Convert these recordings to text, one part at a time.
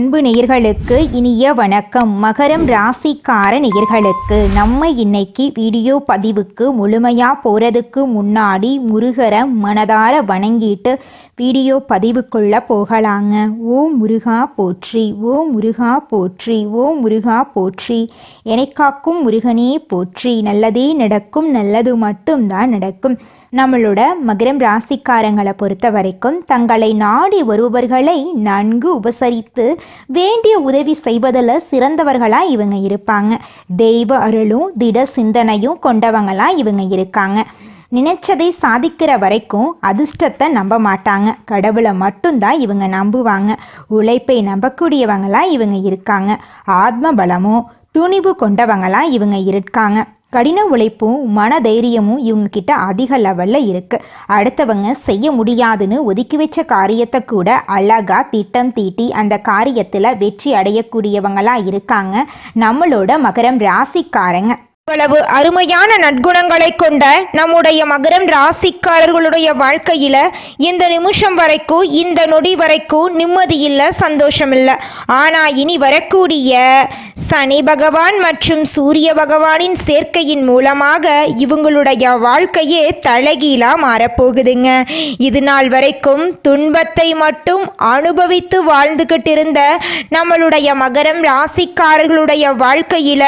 அன்பு நேயர்களுக்கு இனிய வணக்கம். மகரம் ராசிக்கார நேயர்களுக்கு நம்ம இன்னைக்கு வீடியோ பதிவுக்கு முழுமையாக போகிறதுக்கு முன்னாடி முருகரை மனதார வணங்கிட்டு வீடியோ பதிவுக்குள்ள போகலாங்க. ஓம் முருகா போற்றி, ஓம் முருகா போற்றி, ஓம் முருகா போற்றி. என்னை காக்கும் முருகனே போற்றி. நல்லதே நடக்கும், நல்லது மட்டும்தான் நடக்கும். நம்மளோட மகரம் ராசிக்காரங்களை பொறுத்த வரைக்கும் தங்களை நாடி வருபவர்களை நன்கு உபசரித்து வேண்டிய உதவி செய்வதில் சிறந்தவர்களாக இவங்க இருப்பாங்க. தெய்வ அருளும் திட சிந்தனையும் கொண்டவங்களாக இவங்க இருக்காங்க. நினைச்சதை சாதிக்கிற வரைக்கும் அதிர்ஷ்டத்தை நம்ப மாட்டாங்க. கடவுளை மட்டும்தான் இவங்க நம்புவாங்க. உழைப்பை நம்பக்கூடியவங்களாக இவங்க இருக்காங்க. ஆத்ம பலமும் துணிவு கொண்டவங்களாக இவங்க இருக்காங்க. கடின உழைப்பும் மன தைரியமும் இவங்க கிட்ட அதிக லெவலில் இருக்குது. அடுத்தவங்க செய்ய முடியாதுன்னு ஒதுக்கி வச்ச காரியத்தை கூட அழகாக திட்டம் தீட்டி அந்த காரியத்தில் வெற்றி அடையக்கூடியவங்களாக இருக்காங்க நம்மளோட மகரம் ராசிக்காரங்க. இவ்வளவு அருமையான நற்குணங்களை கொண்ட நம்முடைய மகரம் ராசிக்காரர்களுடைய வாழ்க்கையில இந்த நிமிஷம் வரைக்கும், இந்த நொடி வரைக்கும் நிம்மதி இல்லை, சந்தோஷம் இல்லை. ஆனா இனி வரக்கூடிய சனி பகவான் மற்றும் சூரிய பகவானின் சேர்க்கையின் மூலமாக இவங்களுடைய வாழ்க்கையே தலைகீழா மாறப்போகுதுங்க. இது நாள் வரைக்கும் துன்பத்தை மட்டும் அனுபவித்து வாழ்ந்துகிட்டு இருந்த நம்மளுடைய மகரம் ராசிக்காரர்களுடைய வாழ்க்கையில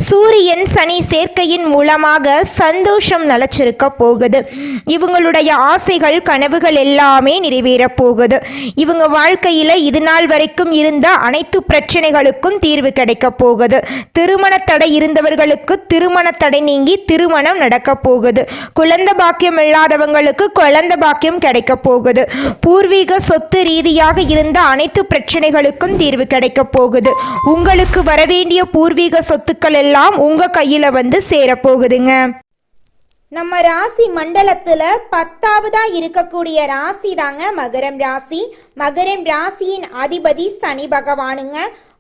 சூரியன் சனி சேர்க்கையின் மூலமாக சந்தோஷம் நிலச்சிருக்க போகுது. இவங்களுடைய ஆசைகள் கனவுகள் எல்லாமே நிறைவேற போகுது. இவங்க வாழ்க்கையில இது நாள் வரைக்கும் இருந்த அனைத்து பிரச்சனைகளுக்கும் தீர்வு கிடைக்க போகுது. திருமண தடை இருந்தவர்களுக்கு திருமண தடை நீங்கி திருமணம் நடக்க போகுது. குழந்தை பாக்கியம் இல்லாதவங்களுக்கு குழந்தை பாக்கியம் கிடைக்க போகுது. பூர்வீக சொத்து ரீதியாக இருந்த அனைத்து பிரச்சனைகளுக்கும் தீர்வு கிடைக்க போகுது. உங்களுக்கு வரவேண்டிய பூர்வீக சொத்துக்கள் எல்லாம் உங்க கையில வந்து சேரப்போகுதுங்க. நம்ம ராசி மண்டலத்துல 10ஆவதா இருக்கக்கூடிய ராசி தாங்க மகரம் ராசி. மகரம் ராசியின் அதிபதி சனி பகவானுங்க.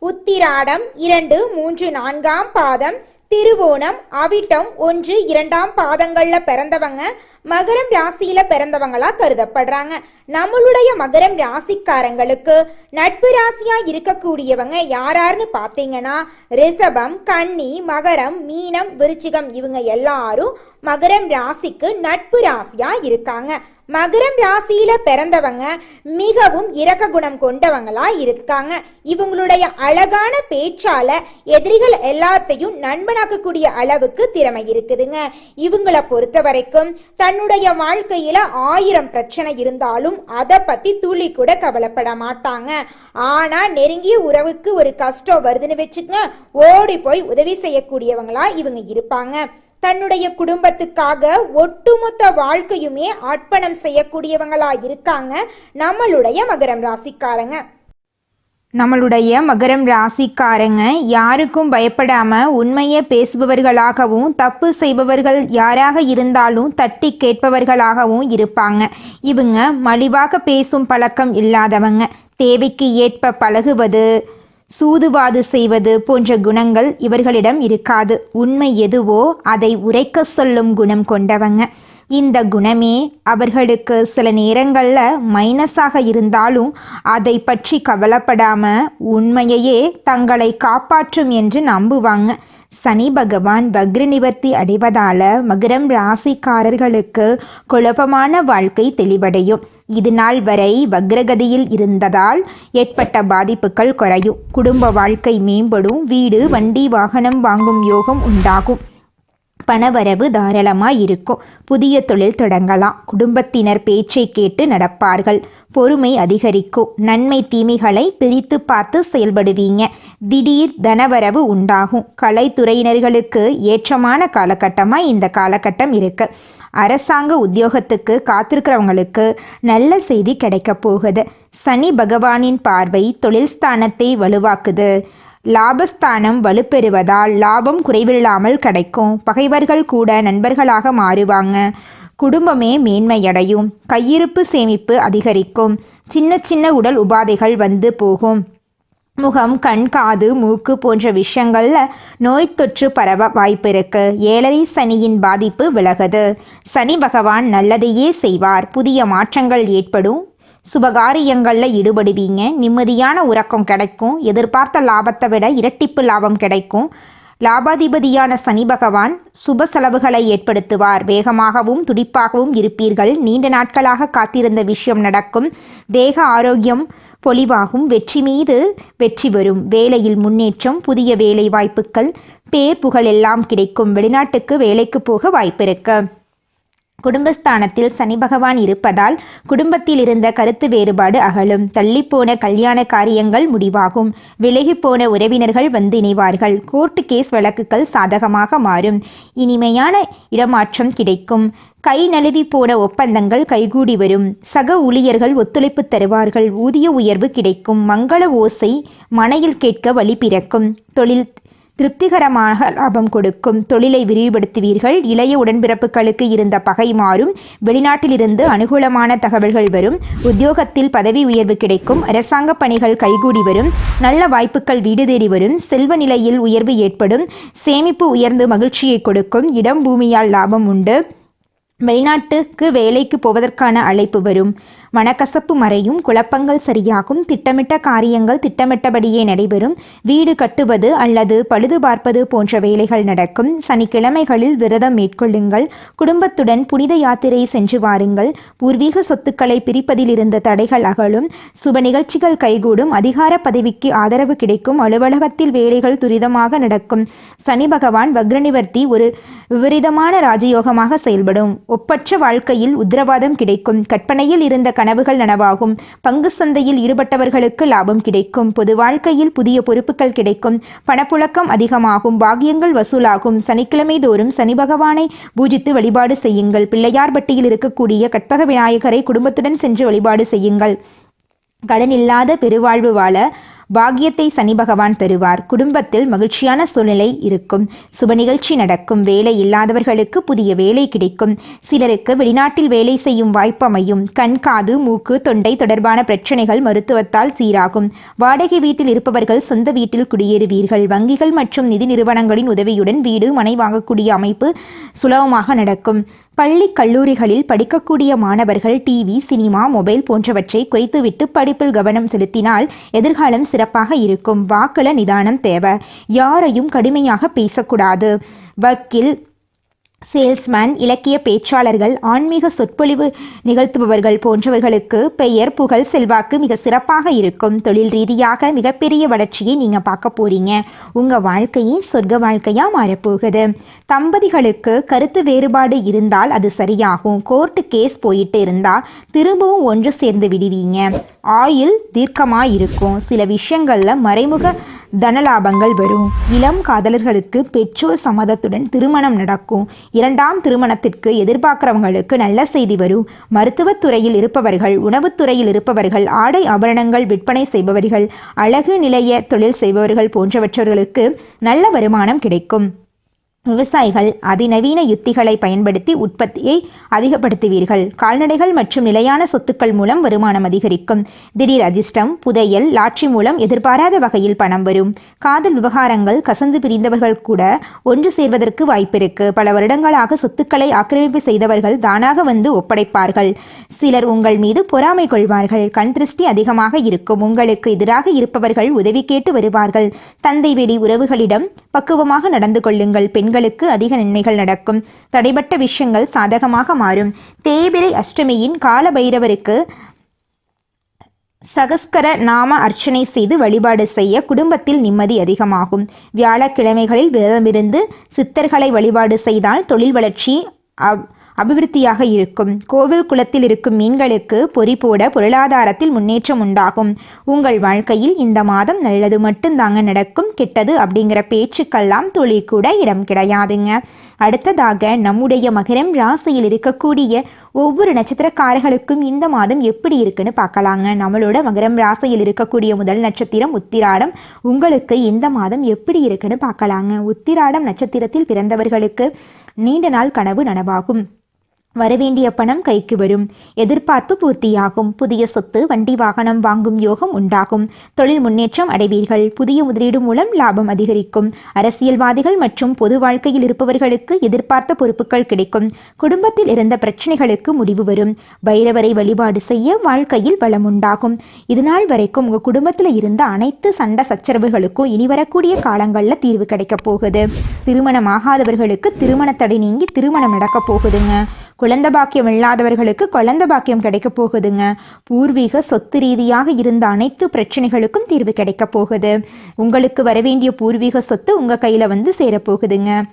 உத்திராடம் 2, 3, 4ஆம் பாதம், திருவோணம், அவிட்டம் 1, 2ஆம் பாதங்கள்ல பிறந்தவங்க மகரம் ராசியில பிறந்தவங்களா கருதப்படுறாங்க. நம்மளுடைய மகரம் ராசிக்காரங்களுக்கு நட்பு ராசியா இருக்கக்கூடியவங்க யாராருன்னு பாத்தீங்கன்னா ரிஷபம், கன்னி, மகரம், மீனம், விருச்சிகம் இவங்க எல்லாரும் மகரம் ராசிக்கு நட்பு ராசியா இருக்காங்க. மகரம் ராசியில பிறந்தவங்க மிகவும் இரக்க குணம் கொண்டவங்களா இருக்காங்க. இவங்களுடைய அழகான பேச்சால எதிரிகள் எல்லாத்தையும் நண்பனாக்கக்கூடிய அளவுக்கு திறமை இருக்குதுங்க. இவங்களை பொறுத்த வரைக்கும் தன்னுடைய வாழ்க்கையில 1000 பிரச்சனை இருந்தாலும் அதை பத்தி துளி கூட கவலைப்பட மாட்டாங்க. ஆனா நெருங்கிய உறவுக்கு ஒரு கஷ்டம் வருதுன்னு வச்சுக்கங்க, ஓடி போய் உதவி செய்யக்கூடியவங்களா இவங்க இருப்பாங்க. தன்னுடைய குடும்பத்துக்காக ஒட்டுமொத்த வாழ்க்கையுமே அர்ப்பணம் செய்யக்கூடியவங்களா இருக்காங்க நம்மளுடைய மகரம் ராசிக்காரங்க. நம்மளுடைய மகரம் ராசிக்காரங்க யாருக்கும் பயப்படாம உண்மையை பேசுபவர்களாகவும் தப்பு செய்பவர்கள் யாராக இருந்தாலும் தட்டி கேட்பவர்களாகவும் இருப்பாங்க. இவங்க மலிவாக பேசும் பழக்கம் இல்லாதவங்க. தேவைக்கு ஏற்ப பழகுவது, சூதுவாது செய்வது போன்ற குணங்கள் இவர்களிடம் இருக்காது. உண்மை எதுவோ அதை உரைக்க சொல்லும் குணம் கொண்டவங்க. இந்த குணமே அவர்களுக்கு சில நேரங்களில் மைனஸாக இருந்தாலும் அதை பற்றி கவலைப்படாம உண்மையையே தங்களை காப்பாற்றும் என்று நம்புவாங்க. சனி பகவான் வக்ர நிவர்த்தி அடைவதால மகரம் ராசிக்காரர்களுக்கு குழப்பமான வாழ்க்கை தெளிவடையும். இது நாள் வரை வக்ரகதியில் இருந்ததால் ஏற்பட்ட பாதிப்புகள் குறையும். குடும்ப வாழ்க்கை மேம்படும். வீடு, வண்டி, வாகனம் வாங்கும் யோகம் உண்டாகும். பணவரவு தாராளமாக இருக்கும். புதிய தொழில் தொடங்கலாம். குடும்பத்தினர் பேச்சை கேட்டு நடப்பார்கள். பொறுமை அதிகரிக்கும். நன்மை தீமைகளை பிரித்து பார்த்து செயல்படுவீங்க. திடீர் தனவரவு உண்டாகும். கலைத்துறையினர்களுக்கு ஏற்றமான காலகட்டமாக இந்த காலகட்டம் இருக்கு. அரசாங்க உத்தியோகத்துக்கு காத்திருக்கிறவங்களுக்கு நல்ல செய்தி கிடைக்க போகுது. சனி பகவானின் பார்வை தொழில் ஸ்தானத்தை வலுவாக்குது. லாபஸ்தானம் வலுப்பெறுவதால் லாபம் குறைவில்லாமல் கிடைக்கும். பகைவர்கள் கூட நண்பர்களாக மாறுவாங்க. குடும்பமே மேன்மையடையும். கையிருப்பு சேமிப்பு அதிகரிக்கும். சின்ன சின்ன உடல் உபாதைகள் வந்து போகும். முகம், கண், காது, மூக்கு போன்ற விஷயங்கள்ல நோய் தொற்று பரவ வாய்ப்பு இருக்கு. 7.5 சனியின் பாதிப்பு விலகுது. சனி பகவான் நல்லதையே செய்வார். புதிய மாற்றங்கள் ஏற்படும். சுபகாரியங்களில் ஈடுபடுவீங்க. நிம்மதியான உறக்கம் கிடைக்கும். எதிர்பார்த்த லாபத்தை விட இரட்டிப்பு லாபம் கிடைக்கும். லாபாதிபதியான சனி பகவான் சுப செலவுகளை ஏற்படுத்துவார். வேகமாகவும் துடிப்பாகவும் இருப்பீர்கள். நீண்ட நாட்களாக காத்திருந்த விஷயம் நடக்கும். தேக ஆரோக்கியம் பொலிவாகும். வெற்றி மீது வெற்றி வரும். வேலையில் முன்னேற்றம், புதிய வேலை வாய்ப்புகள், பேர் புகழ் எல்லாம் கிடைக்கும். வெளிநாட்டுக்கு வேலைக்கு போக வாய்ப்பிருக்கு. குடும்பஸ்தானத்தில் சனி பகவான் இருப்பதால் குடும்பத்தில் இருந்த கருத்து வேறுபாடு அகலும். தள்ளிப்போன கல்யாண காரியங்கள் முடிவாகும். விலகிப்போன உறவினர்கள் வந்து இணைவார்கள். கோர்ட்டு கேஸ் வழக்குகள் சாதகமாக மாறும். இனிமையான இடமாற்றம் கிடைக்கும். கை நழுவி போன ஒப்பந்தங்கள் கைகூடி வரும். சக ஊழியர்கள் ஒத்துழைப்பு தருவார்கள். ஊதிய உயர்வு கிடைக்கும். மங்கள ஓசை மனையில் கேட்க வழி பிறக்கும். தொழில் திருப்திகரமாக லாபம் கொடுக்கும். தொழிலை விரிவுபடுத்துவீர்கள். இளைய உடன்பிறப்புகளுக்கு இருந்த பகை மாறும். வெளிநாட்டிலிருந்து அனுகூலமான தகவல்கள் வரும். உத்தியோகத்தில் பதவி உயர்வு கிடைக்கும். அரசாங்க பணிகள் கைகூடி வரும். நல்ல வாய்ப்புகள் வீடு தேடி வரும். செல்வ நிலையில் உயர்வு ஏற்படும். சேமிப்பு உயர்ந்து மகிழ்ச்சியை கொடுக்கும். இடம் பூமியால் லாபம் உண்டு. வெளிநாட்டுக்கு வேலைக்கு போவதற்கான அழைப்பு வரும். மனக்கசப்பு மறையும். குழப்பங்கள் சரியாகும். திட்டமிட்ட காரியங்கள் திட்டமிட்டபடியே நடைபெறும். வீடு கட்டுவது அல்லது பழுது பார்ப்பது போன்ற வேலைகள் நடக்கும். சனிக்கிழமைகளில் விரதம் மேற்கொள்ளுங்கள். குடும்பத்துடன் புனித யாத்திரை சென்று வாருங்கள். பூர்வீக சொத்துக்களை பிரிப்பதில் இருந்த தடைகள் அகலும். சுப நிகழ்ச்சிகள் கைகூடும். அதிகார பதவிக்கு ஆதரவு கிடைக்கும். அலுவலகத்தில் வேலைகள் துரிதமாக நடக்கும். சனி பகவான் வக்ரநிவர்த்தி ஒரு விபரீதமான ராஜயோகமாக செயல்படும். ஒப்பற்ற வாழ்க்கையில் உத்தரவாதம் கிடைக்கும். கற்பனையில் இருந்த கனவுகள் நனவாகும். பங்கு சந்தையில் ஈடுபட்டவர்களுக்கு லாபம் கிடைக்கும். பொது வாழ்க்கையில் புதிய பொறுப்புகள் கிடைக்கும். பணப்புழக்கம் அதிகமாகும். பாக்கியங்கள் வசூலாகும். சனிக்கிழமை தோறும் சனி பகவானை பூஜித்து வழிபாடு செய்யுங்கள். பிள்ளையார்பட்டியில் இருக்கக்கூடிய கற்பக விநாயகரை குடும்பத்துடன் சென்று வழிபாடு செய்யுங்கள். கடன் இல்லாத பெருவாழ்வு வாழ பாக்கியத்தை சனி பகவான் தருவார். குடும்பத்தில் மகிழ்ச்சியான சூழ்நிலை இருக்கும். சுப நிகழ்ச்சி நடக்கும். வேலை இல்லாதவர்களுக்கு புதிய வேலை கிடைக்கும். சிலருக்கு வெளிநாட்டில் வேலை செய்யும் வாய்ப்பு அமையும். கண், காது, மூக்கு, தொண்டை தொடர்பான பிரச்சனைகள் மருத்துவத்தால் சீராகும். வாடகை வீட்டில் இருப்பவர்கள் சொந்த வீட்டில் குடியேறுவீர்கள். வங்கிகள் மற்றும் நிதி நிறுவனங்களின் உதவியுடன் வீடு, மனை வாங்கக்கூடிய அமைப்பு சுலபமாக நடக்கும். பள்ளி கல்லூரிகளில் படிக்கக்கூடிய மாணவர்கள் டிவி, சினிமா, மொபைல் போன்றவற்றை குறைத்துவிட்டு படிப்பில் கவனம் செலுத்தினால் எதிர்காலம் சிறப்பாக இருக்கும். வாக்குல நிதானம் தேவை. யாரையும் கடுமையாக பேசக்கூடாது. வக்கீல், சேல்ஸ்மேன், இலக்கிய பேச்சாளர்கள், ஆன்மீக சொற்பொழிவு நிகழ்த்துபவர்கள் போன்றவர்களுக்கு பெயர், புகழ், செல்வாக்கு மிக சிறப்பாக இருக்கும். தொழில் ரீதியாக மிகப்பெரிய வளர்ச்சியை நீங்க பார்க்க போறீங்க. உங்க வாழ்க்கையே சொர்க்க வாழ்க்கையா மாறப்போகுது. தம்பதிகளுக்கு கருத்து வேறுபாடு இருந்தால் அது சரியாகும். கோர்ட்டு கேஸ் போயிட்டு இருந்தா திரும்பவும் ஒன்று சேர்ந்து விடுவீங்க. ஆயுள் தீர்க்கமாக இருக்கும். சில விஷயங்கள்ல மறைமுக தனலாபங்கள் வரும். இளம் காதலர்களுக்கு பெற்றோர் சம்மதத்துடன் திருமணம் நடக்கும். இரண்டாம் திருமணத்திற்கு எதிர்பார்க்கிறவங்களுக்கு நல்ல செய்தி வரும். மருத்துவத்துறையில் இருப்பவர்கள், உணவுத்துறையில் இருப்பவர்கள், ஆடை ஆபரணங்கள் விற்பனை செய்பவர்கள், அழகு நிலைய தொழில் செய்பவர்கள் போன்றவற்றவர்களுக்கு நல்ல வருமானம் கிடைக்கும். விவசாயிகள் அதிநவீன யுத்திகளை பயன்படுத்தி உற்பத்தியை அதிகப்படுத்துவீர்கள். கால்நடைகள் மற்றும் நிலையான சொத்துக்கள் மூலம் வருமானம் அதிகரிக்கும். திடீர் அதிர்ஷ்டம், புதையல், லாட்ரி மூலம் எதிர்பாராத வகையில் பணம் வரும். காதல் விவகாரங்கள் கசந்து பிரிந்தவர்கள் கூட ஒன்று சேர்வதற்கு வாய்ப்பிருக்கு. பல வருடங்களாக சொத்துக்களை ஆக்கிரமிப்பு செய்தவர்கள் தானாக வந்து ஒப்படைப்பார்கள். சிலர் உங்கள் மீது பொறாமை கொள்வார்கள். கண் திருஷ்டி அதிகமாக இருக்கும். உங்களுக்கு எதிராக இருப்பவர்கள் உதவி கேட்டு வருவார்கள். தந்தை வெளி உறவுகளிடம் பக்குவமாக நடந்து கொள்ளுங்கள். பெண்களுக்கு அதிக நன்மைகள் நடக்கும். தடைபட்ட விஷயங்கள் சாதகமாக மாறும். தேய்பிறை அஷ்டமியின் கால பைரவருக்கு சகஸ்கர நாம அர்ச்சனை செய்து வழிபாடு செய்ய குடும்பத்தில் நிம்மதி அதிகமாகும். வியாழக்கிழமைகளில் விரதமிருந்து சித்தர்களை வழிபாடு செய்தால் தொழில் வளர்ச்சி அபிவிருத்தியாக இருக்கும். கோவில் குளத்தில் இருக்கும் மீன்களுக்கு பொறி போட பொருளாதாரத்தில் முன்னேற்றம் உண்டாகும். உங்கள் வாழ்க்கையில் இந்த மாதம் நல்லது மட்டும்தாங்க நடக்கும். கெட்டது அப்படிங்கிற பேச்சுக்கெல்லாம் துளி கூட இடம் கிடையாதுங்க. அடுத்ததாக நம்முடைய மகரம் ராசியில் இருக்கக்கூடிய ஒவ்வொரு நட்சத்திரக்காரர்களுக்கும் இந்த மாதம் எப்படி இருக்குன்னு பார்க்கலாங்க. நம்மளோட மகரம் ராசியில் இருக்கக்கூடிய முதல் நட்சத்திரம் உத்திராடம். உங்களுக்கு இந்த மாதம் எப்படி இருக்குன்னு பார்க்கலாங்க. உத்திராடம் நட்சத்திரத்தில் பிறந்தவர்களுக்கு நீண்ட நாள் கனவு நனவாகும். வரவேண்டிய பணம் கைக்கு வரும். எதிர்பார்ப்பு பூர்த்தியாகும். புதிய சொத்து, வண்டி, வாகனம் வாங்கும் யோகம் உண்டாகும். தொழில் முன்னேற்றம் அடைவீர்கள். புதிய முதலீடு மூலம் லாபம் அதிகரிக்கும். அரசியல்வாதிகள் மற்றும் பொது வாழ்க்கையில் இருப்பவர்களுக்கு எதிர்பார்த்த பொறுப்புகள் கிடைக்கும். குடும்பத்தில் இருந்த பிரச்சனைகளுக்கு முடிவு வரும். பைரவரை வழிபாடு செய்ய வாழ்க்கையில் வளம் உண்டாகும். இதுநாள் வரைக்கும் உங்க குடும்பத்தில் இருந்த அனைத்து சண்டை சச்சரவுகளுக்கும் இனி வரக்கூடிய காலங்களில் தீர்வு கிடைக்க போகுது. திருமணமாகாதவர்களுக்கு திருமண தடை நீங்கி திருமணம் நடக்க போகுதுங்க. குழந்தை பாக்கியம் இல்லாதவர்களுக்கு குழந்தை பாக்கியம் கிடைக்க போகுதுங்க. பூர்வீக சொத்து ரீதியாக இருந்த அனைத்து பிரச்சனைகளுக்கும் தீர்வு கிடைக்க போகுது. உங்களுக்கு வரவேண்டிய பூர்வீக சொத்து உங்க கையில வந்து சேரப்போகுதுங்க.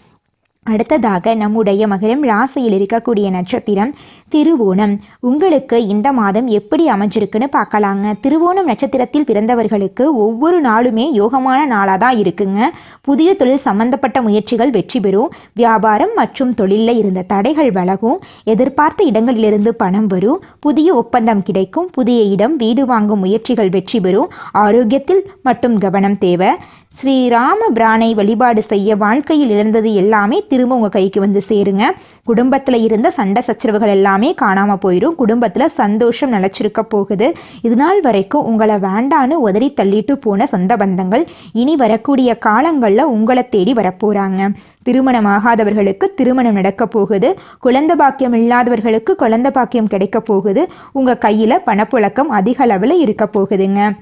அடுத்ததாக நம்முடைய மகரம் ராசியில் இருக்கக்கூடிய நட்சத்திரம் திருவோணம். உங்களுக்கு இந்த மாதம் எப்படி அமைஞ்சிருக்குன்னு பார்க்கலாங்க. திருவோணம் நட்சத்திரத்தில் பிறந்தவர்களுக்கு ஒவ்வொரு நாளுமே யோகமான நாளாக தான் இருக்குங்க. புதிய தொழில் சம்பந்தப்பட்ட முயற்சிகள் வெற்றி பெறும். வியாபாரம் மற்றும் தொழிலில் இருந்த தடைகள் விலகும். எதிர்பார்த்த இடங்களிலிருந்து பணம் வரும். புதிய ஒப்பந்தம் கிடைக்கும். புதிய இடம், வீடு வாங்கும் முயற்சிகள் வெற்றி பெறும். ஆரோக்கியத்தில் மட்டும் கவனம் தேவை. ஸ்ரீராம பிரானை வழிபாடு செய்ய வாழ்க்கையில் இழந்தது எல்லாமே திரும்ப உங்கள் கைக்கு வந்து சேருங்க. குடும்பத்தில் இருந்த சண்டை சச்சரவுகள் எல்லாமே காணாமல் போயிடும். குடும்பத்தில் சந்தோஷம் நிலச்சிருக்க போகுது. இது நாள் வரைக்கும் உங்களை வேண்டான்னு உதறி தள்ளிட்டு போன சொந்த பந்தங்கள் இனி வரக்கூடிய காலங்களில் உங்களை தேடி வரப்போகிறாங்க. திருமணம் ஆகாதவர்களுக்கு திருமணம் நடக்க போகுது. குழந்தை பாக்கியம் இல்லாதவர்களுக்கு குழந்தை பாக்கியம் கிடைக்க போகுது. உங்கள் கையில் பணப்புழக்கம் அதிக அளவில் இருக்க போகுதுங்க.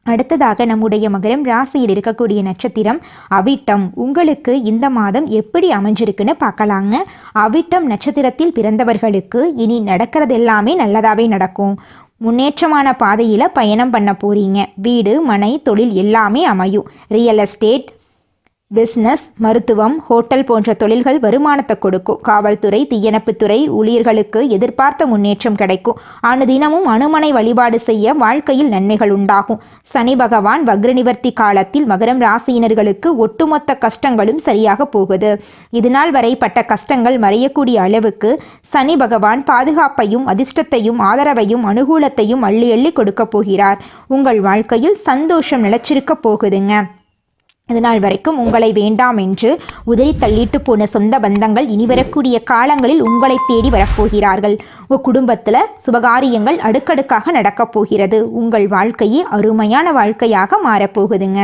அடுத்ததாக நம்முடைய மகரம் ராசியில் இருக்கக்கூடிய நட்சத்திரம் அவிட்டம். உங்களுக்கு இந்த மாதம் எப்படி அமைஞ்சிருக்குன்னு பார்க்கலாங்க. அவிட்டம் நட்சத்திரத்தில் பிறந்தவர்களுக்கு இனி நடக்கிறது எல்லாமே நல்லதாகவே நடக்கும். முன்னேற்றமான பாதையில் பயணம் பண்ண போறீங்க. வீடு, மனை, தொழில் எல்லாமே அமையும். ரியல் எஸ்டேட், பிஸ்னஸ், மருத்துவம், ஹோட்டல் போன்ற தொழில்கள் வருமானத்தை கொடுக்கும். காவல்துறை, தீயணைப்புத்துறை ஊழியர்களுக்கு எதிர்பார்த்த முன்னேற்றம் கிடைக்கும். அனுதினமும் அனுமனை வழிபாடு செய்ய வாழ்க்கையில் நன்மைகள் உண்டாகும். சனி பகவான் வக்ர நிவர்த்தி காலத்தில் மகரம் ராசியினர்களுக்கு ஒட்டுமொத்த கஷ்டங்களும் சரியாக போகுது. இதுநாள் வரை பட்ட கஷ்டங்கள் மறையக்கூடிய அளவுக்கு சனி பகவான் பாதுகாப்பையும் அதிர்ஷ்டத்தையும் ஆதரவையும் அனுகூலத்தையும் அள்ளி அள்ளி கொடுக்க போகிறார். உங்கள் வாழ்க்கையில் சந்தோஷம் நிலைச்சிருக்க போகுதுங்க. இதனால் வரைக்கும் உங்களை வேண்டாம் என்று உதறி தள்ளிட்டு போன சொந்த பந்தங்கள் இனி வரக்கூடிய காலங்களில் உங்களை தேடி வரப்போகிறார்கள். உங்கள் குடும்பத்தில் சுபகாரியங்கள் அடுக்கடுக்காக நடக்கப் போகிறது. உங்கள் வாழ்க்கையே அருமையான வாழ்க்கையாக மாறப்போகுதுங்க.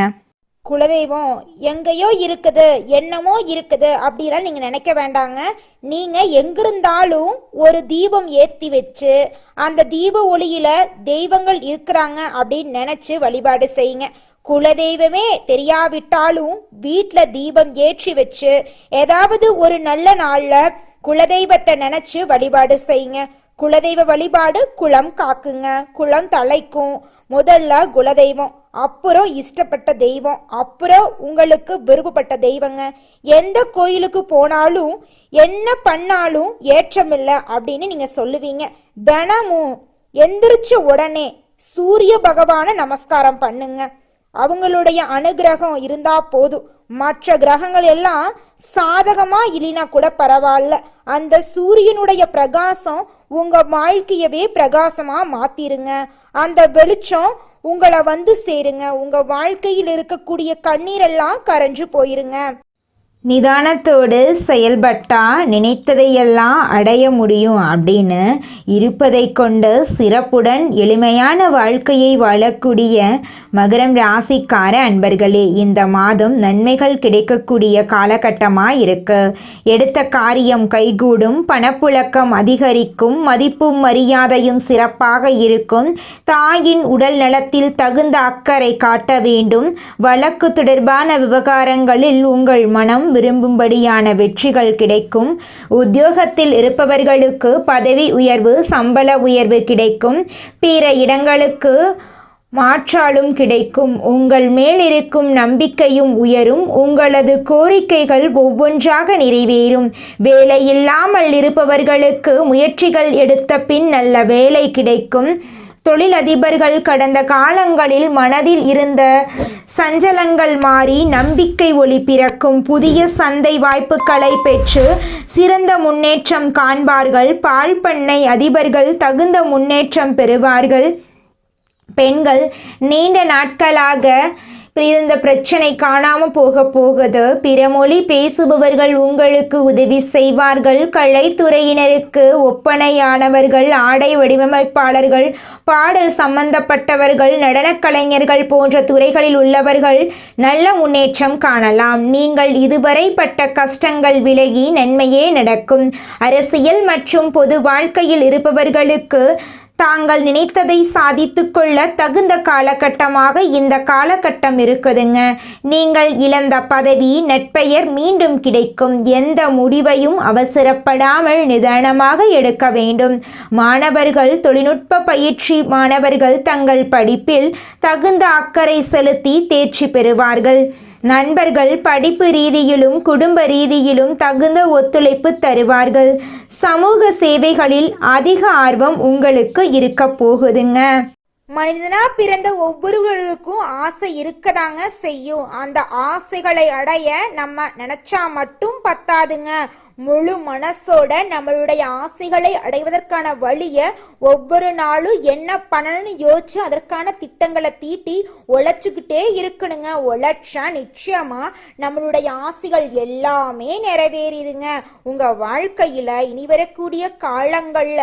குலதெய்வம் எங்கேயோ இருக்குது, என்னமோ இருக்குது அப்படிலாம் நீங்கள் நினைக்க வேண்டாங்க. நீங்கள் எங்கிருந்தாலும் ஒரு தீபம் ஏற்றி வச்சு அந்த தீப ஒளியில் தெய்வங்கள் இருக்கிறாங்க அப்படின்னு நினச்சி வழிபாடு செய்யுங்க. குலதெய்வமே தெரியாவிட்டாலும் வீட்டில் தீபம் ஏற்றி வச்சு ஏதாவது ஒரு நல்ல நாளில் குலதெய்வத்தை நினச்சி வழிபாடு செய்யுங்க. குலதெய்வ வழிபாடு குலம் காக்குங்க, குலம் தலைக்கும். முதல்ல குலதெய்வம், அப்புறம் இஷ்டப்பட்ட தெய்வம், அப்புறம் உங்களுக்கு விருப்பப்பட்ட தெய்வங்க. எந்த கோயிலுக்கு போனாலும் என்ன பண்ணாலும் ஏற்றமில்லை அப்படின்னு நீங்கள் சொல்லுவீங்க. தினமும் எந்திரிச்ச உடனே சூரிய பகவானை நமஸ்காரம் பண்ணுங்க. அவங்களுடைய அனுகிரகம் இருந்தா போதும். மற்ற கிரகங்கள் எல்லாம் சாதகமா இல்லைனா கூட பரவாயில்ல. அந்த சூரியனுடைய பிரகாசம் உங்க வாழ்க்கையவே பிரகாசமா மாத்திருங்க. அந்த வெளிச்சம் உங்களை வந்து சேருங்க. உங்க வாழ்க்கையில் இருக்கக்கூடிய கண்ணீரெல்லாம் கரைஞ்சு போயிருங்க. நிதானத்தோடு செயல்பட்டா நினைத்ததையெல்லாம் அடைய முடியும் அப்படின்னு இருப்பதை கொண்டு சிறப்புடன் எளிமையான வாழ்க்கையை வாழக்கூடிய மகரம் ராசிக்கார அன்பர்களே, இந்த மாதம் நன்மைகள் கிடைக்கக்கூடிய காலகட்டமாக இருக்கு. எடுத்த காரியம் கைகூடும். பணப்புழக்கம் அதிகரிக்கும். மதிப்பும் மரியாதையும் சிறப்பாக இருக்கும். தாயின் உடல் நலத்தில் தகுந்த அக்கறை காட்ட வேண்டும். வழக்கு தொடர்பான விவகாரங்களில் உங்கள் மனம் விரும்பும்படியான வெற்றிகள் கிடைக்கும். உத்தியோகத்தில் இருப்பவர்களுக்கு பதவி உயர்வு, சம்பள உயர்வு கிடைக்கும். பிற இடங்களுக்கு மாற்றாலும் கிடைக்கும். உங்கள் மேல் இருக்கும் நம்பிக்கையும் உயரும். உங்களது கோரிக்கைகள் ஒவ்வொன்றாக நிறைவேறும். வேலை இல்லாமல் இருப்பவர்களுக்கு முயற்சிகள் எடுத்த பின் நல்ல வேலை கிடைக்கும். தொழிலதிபர்கள் கடந்த காலங்களில் மனதில் இருந்த சஞ்சலங்கள் மாறி நம்பிக்கை ஒளி பிறக்கும். புதிய சந்தை வாய்ப்புகளை பெற்று சிறந்த முன்னேற்றம் காண்பார்கள். பால் பண்ணை அதிபர்கள் தகுந்த முன்னேற்றம் பெறுவார்கள். பெண்கள் நீண்ட நாட்களாக இருந்த பிரச்சனை காணாம போகுது. பிற மொழி பேசுபவர்கள் உங்களுக்கு உதவி செய்வார்கள். கலைத்துறையினருக்கு ஒப்பனையானவர்கள், ஆடை வடிவமைப்பாளர்கள், பாடல் சம்பந்தப்பட்டவர்கள், நடனக் கலைஞர்கள் போன்ற துறைகளில் உள்ளவர்கள் நல்ல முன்னேற்றம் காணலாம். நீங்கள் இதுவரை பட்ட கஷ்டங்கள் விலகி நன்மையே நடக்கும். அரசியல் மற்றும் பொது வாழ்க்கையில் இருப்பவர்களுக்கு தாங்கள் நினைத்ததை சாதித்து கொள்ள தகுந்த காலகட்டமாக இந்த காலகட்டம் இருக்குதுங்க. நீங்கள் இழந்த பதவி, நற்பெயர் மீண்டும் கிடைக்கும். எந்த முடிவையும் அவசரப்படாமல் நிதானமாக எடுக்க வேண்டும். மாணவர்கள், தொழில்நுட்ப பயிற்சி மாணவர்கள் தங்கள் படிப்பில் தகுந்த அக்கறை செலுத்தி தேர்ச்சி பெறுவார்கள். நண்பர்கள் படிப்பு ரீதியிலும் குடும்ப ரீதியிலும் தகுந்த ஒத்துழைப்பு தருவார்கள். சமூக சேவைகளில் அதிக ஆர்வம் உங்களுக்கு இருக்க போகுதுங்க. மனிதனா பிறந்த ஒவ்வொருவருக்கும் ஆசை இருக்கதாங்க செய்யும். அந்த ஆசைகளை அடைய நம்ம நினைச்சா மட்டும் பத்தாதுங்க. முழு மனசோட நம்மளுடைய ஆசைகளை அடைவதற்கான வழியை ஒவ்வொரு நாளும் என்ன பண்ணணும்னு யோசிச்சு அதற்கான திட்டங்களை தீட்டி உழைச்சிக்கிட்டே இருக்கணுங்க. உழைச்சா நிச்சயமா நம்மளுடைய ஆசைகள் எல்லாமே நிறைவேறிடுங்க. உங்க வாழ்க்கையில இனி வரக்கூடிய காலங்கள்ல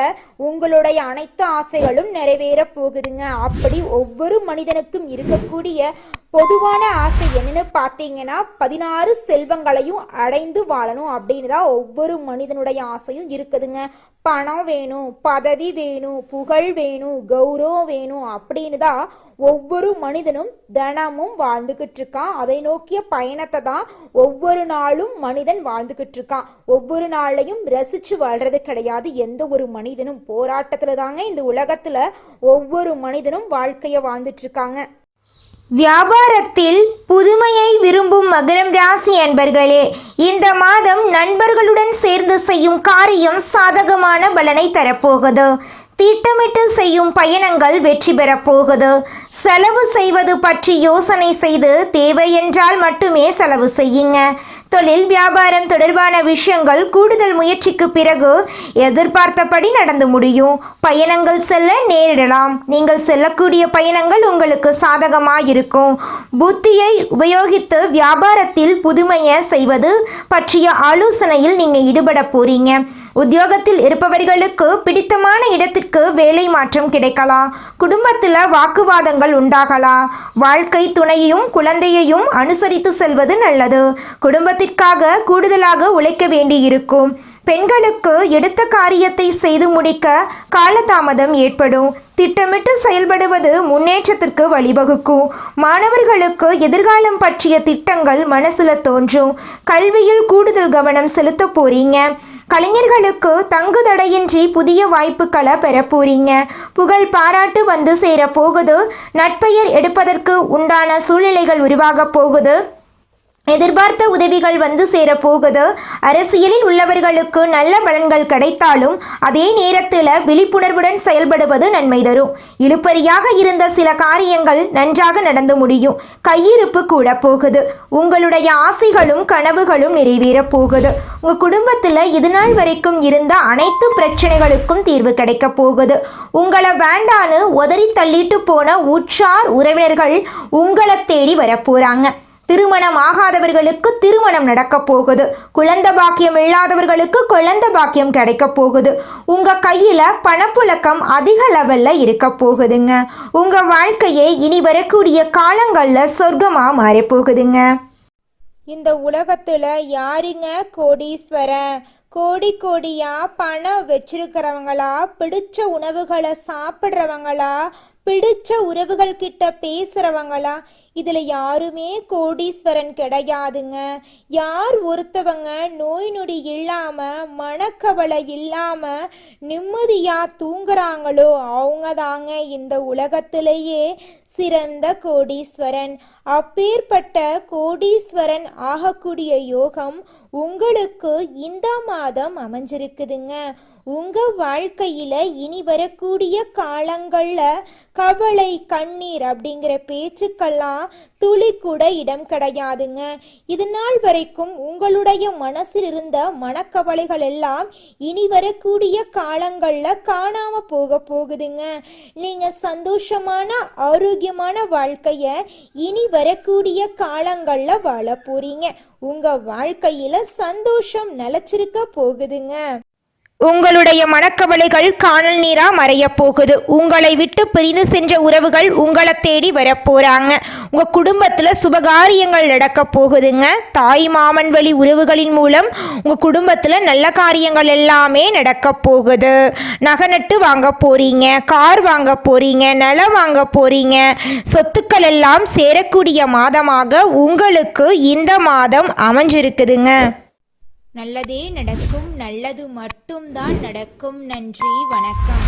உங்களுடைய அனைத்து ஆசைகளும் நிறைவேற போகுதுங்க. அப்படி ஒவ்வொரு மனிதனுக்கும் இருக்கக்கூடிய பொதுவான ஆசை என்னன்னு பார்த்தீங்கன்னா 16 செல்வங்களையும் அடைந்து வாழணும் அப்படின்னு தான் ஒவ்வொரு மனிதனுடைய ஆசையும் இருக்குதுங்க. பணம் வேணும், பதவி வேணும், புகழ் வேணும், கௌரவம் வேணும் அப்படின்னு தான் ஒவ்வொரு மனிதனும் தினமும் வாழ்ந்துகிட்டு இருக்கான். அதை நோக்கிய பயணத்தை தான் ஒவ்வொரு நாளும் மனிதன் வாழ்ந்துகிட்டு இருக்கான். ஒவ்வொரு நாளையும் ரசிச்சு வாழ்றது கிடையாது. எந்த ஒரு மனிதனும் போராட்டத்துல தாங்க இந்த உலகத்துல ஒவ்வொரு மனிதனும் வாழ்க்கைய வாழ்ந்துட்டு இருக்காங்க. வியாபாரத்தில் புதுமையை விரும்பும் மகரம் ராசி அன்பர்களே, இந்த மாதம் நண்பர்களுடன் சேர்ந்து செய்யும் காரியம் சாதகமான பலனை தரப்போகுது. திட்டமிட்டு செய்யும் பயணங்கள் வெற்றி பெறப்போகுது. செலவு செய்வது பற்றி யோசனை செய்து தேவையென்றால் மட்டுமே செலவு செய்யுங்க. தொழில் வியாபாரம் தொடர்பான விஷயங்கள் கூடுதல் முயற்சிக்கு பிறகு எதிர்பார்த்தபடி நடந்து முடியும். பயணங்கள் செல்ல நேரிடலாம். நீங்கள் செல்லக்கூடிய பயணங்கள் உங்களுக்கு சாதகமாக இருக்கும். புத்தியை உபயோகித்து வியாபாரத்தில் புதுமையை செய்வது பற்றிய ஆலோசனையில் நீங்கள் ஈடுபட போறீங்க. உத்தியோகத்தில் இருப்பவர்களுக்கு பிடித்தமான இடத்திற்கு வேலை மாற்றம் கிடைக்கலாம். குடும்பத்தில் வாக்குவாதங்கள் உண்டாகலாம். வாழ்க்கை துணையையும் குழந்தையையும் அனுசரித்து செல்வது நல்லது. குடும்பத்திற்காக கூடுதலாக உழைக்க வேண்டியிருக்கும். பெண்களுக்கு எடுத்த காரியத்தை செய்து முடிக்க காலதாமதம் ஏற்படும். திட்டமிட்டு செயல்படுவது முன்னேற்றத்திற்கு வழிவகுக்கும். மாணவர்களுக்கு எதிர்காலம் பற்றிய திட்டங்கள் மனசுல தோன்றும். கல்வியில் கூடுதல் கவனம் செலுத்த போறீங்க. கலைஞர்களுக்கு தங்கு தடையின்றி புதிய வாய்ப்புகளை பெற போறீங்க. புகழ் பாராட்டு வந்து சேர போகுது. நற்பெயர் எடுப்பதற்கு உண்டான சூழ்நிலைகள் உருவாக போகுது. எதிர்பார்த்த உதவிகள் வந்து சேரப்போகுது. அரசியலில் உள்ளவர்களுக்கு நல்ல பலன்கள் கிடைத்தாலும் அதே நேரத்தில் விழிப்புணர்வுடன் செயல்படுவது நன்மை தரும். இழுபறியாக இருந்த சில காரியங்கள் நன்றாக நடந்து முடியும். கையிருப்பு கூட போகுது. உங்களுடைய ஆசைகளும் கனவுகளும் நிறைவேற போகுது. உங்கள் குடும்பத்தில் இதுநாள் வரைக்கும் இருந்த அனைத்து பிரச்சனைகளுக்கும் தீர்வு கிடைக்க போகுது. உங்களை வேண்டான்னு உதறி தள்ளிட்டு போன உற்றார் உறவினர்கள் உங்களை தேடி வரப்போறாங்க. திருமணம் ஆகாதவர்களுக்கு திருமணம் நடக்க போகுது. குழந்தை பாக்கியம் இல்லாதவர்களுக்கு குழந்தை பாக்கியம் கிடைக்க போகுது. உங்க கையில பணப்புழக்கம் அதிக லெவல்ல இருக்க போகுதுங்க. உங்க வாழ்க்கையே இனி வரக்கூடிய காலங்கள்ல சொர்க்கமா மாறி போகுதுங்க. இந்த உலகத்துல யாருங்க கோடீஸ்வரன்? கோடி கோடியா பணம் வச்சிருக்கிறவங்களா, பிடிச்ச உணவுகளை சாப்பிட்றவங்களா, பிடிச்ச உறவுகள் கிட்ட பேசுறவங்களா? இதுல யாருமே கோடீஸ்வரன் கிடையாதுங்க. யார் ஒருத்தவங்க நோய் நொடி இல்லாம மனக்கவலை இல்லாம நிம்மதியா தூங்குறாங்களோ அவங்க தாங்க இந்த உலகத்திலேயே சிறந்த கோடீஸ்வரன். அப்பேற்பட்ட கோடீஸ்வரன் ஆகக்கூடிய யோகம் உங்களுக்கு இந்த மாதம் அமைஞ்சிருக்குதுங்க. உங்க வாழ்க்கையில இனி வரக்கூடிய காலங்கள்ல கவலை கண்ணீர் அப்படிங்கிற பேச்சுக்கெல்லாம் துளி கூட இடம் கிடையாதுங்க. இது நாள் வரைக்கும் உங்களுடைய மனசில் இருந்த மனக்கவலைகள் எல்லாம் இனி வரக்கூடிய காலங்கள்ல காணாம போகுதுங்க. நீங்க சந்தோஷமான ஆரோக்கியமான வாழ்க்கைய இனி வரக்கூடிய காலங்கள்ல வாழ போறீங்க. உங்க வாழ்க்கையில சந்தோஷம் நிலைச்சிருக்க போகுதுங்க. உங்களுடைய மனக்கவலைகள் காணல் நீரா மறைய போகுது. உங்களை விட்டு பிரிந்து சென்ற உறவுகள் உங்களை தேடி வரப்போறாங்க. உங்க குடும்பத்துல சுபகாரியங்கள் நடக்க போகுதுங்க. தாய் மாமன் வழி உறவுகளின் மூலம் உங்க குடும்பத்துல நல்ல காரியங்கள் எல்லாமே நடக்க போகுது. நகை நட்டு வாங்க போறீங்க, கார் வாங்க போறீங்க, நிலம் வாங்க போறீங்க. சொத்துக்கள் எல்லாம் சேரக்கூடிய மாதமாக உங்களுக்கு இந்த மாதம் அமைஞ்சிருக்குதுங்க. நல்லதே நடக்கும், நல்லது மட்டும்தான் நடக்கும். நன்றி, வணக்கம்.